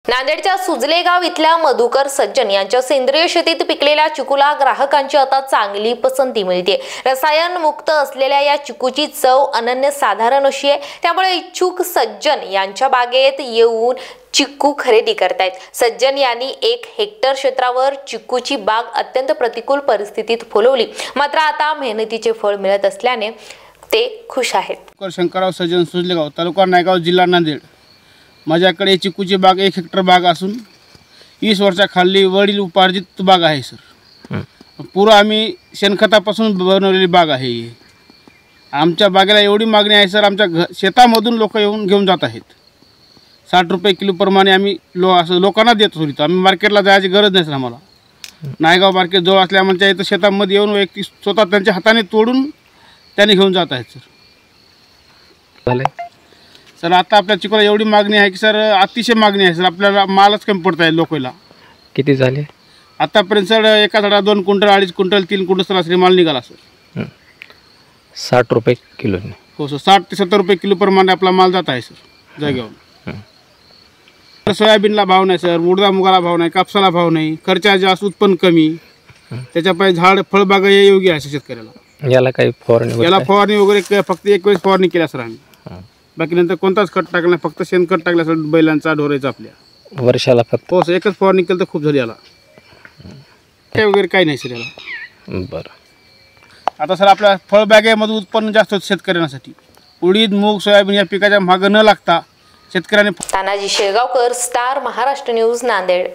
नांदेडच्या सुजलेगाव इथल्या मधुकर सज्जन यांच्या सेंद्रिय शेतीत पिकलेल्या चिकूला ग्राहकांची आता चांगली पसंती मिळते। रसायन मुक्त असलेल्या या चिकूची चव अनन्यसाधारण अशी आहे, त्यामुळे इच्छुक सज्जन यांच्या बागेत येऊन चिकू खरेदी करतायत। सज्जन यांनी 1 हेक्टर क्षेत्रावर चिकूची बाग अत्यंत प्रतिकूल परिस्थितीत फुलवली, मात्र आता मेहनतीचे फळ मिळत असल्याने ते खुश आहेत। शंकरराव सज्जन, सुजलेगाव, तालुका नायगाव, जिल्हा नांदेड। माझ्याकडे चिकूची बाग 1 हेक्टर बाग असून 20 वर्षाखाली वडील उपार्जित बाग आहे सर। पुरा आम्ही शेणखतापासून बनवलेली बाग आहे। आमच्या बागेला एवढी मागणी आहे सर, आमच्या शेतामधून लोक येऊन घेऊन जात आहेत। 60 रुपये किलो प्रमाणे आम्ही लोकांना देतो। आम्ही मार्केटला जायची गरज नाही सर आम्हाला। नायगाव मार्केट जवळ असल्यामुळे इथं शेतामध्ये येऊन व्यक्ती स्वतः त्यांच्या हाताने तोडून त्यांनी घेऊन जात आहेत सर। सर आता आपल्या चिकूला एवढी मागणी आहे की सर, अतिशय मागणी आहे सर। आपल्याला मालच कमी पडत आहे लोकांना। किती झाले आतापर्यंत सर? एका झाडा 2 क्विंटल, 2.5 क्विंटल, 3 क्विंटल सरासरी माल निघाला सर। 60 रुपये किलो? हो सर, 60 ते 70 रुपये किलो प्रमाणे आपला माल जात आहे सर जागेवर। सोयाबीनला भाव नाही सर, उडदा मुगाला भाव नाही, कापसाला भाव नाही, खर्च जास्त, उत्पन्न कमी, त्याच्यापायी झाड फळबाग हे योग्य आहे शेतकऱ्याला। याला काही फवारणी? याला फवारणी वगैरे फक्त 1 वेळेस फवारणी केल्या सर आम्ही। बाकी नंतर कोणताच खत टाकला नाही, फक्त शेणखत टाकलं सर बैलांचा, ढोरायचा आपल्या। वर्षाला फक्त? हो सर, 1च फवारणी केलं तर खूप झाली याला। काय वगैरे काही नाही सर याला। बरं। आता सर आपल्या फळबागेमध्ये उत्पन्न जास्त होतं शेतकऱ्यांसाठी। उडीद, मूग, सोयाबीन या पिकाच्या मागं न लागता शेतकऱ्याने। Tanaji Shelgaonkar, star Maharashtra news, Nanded.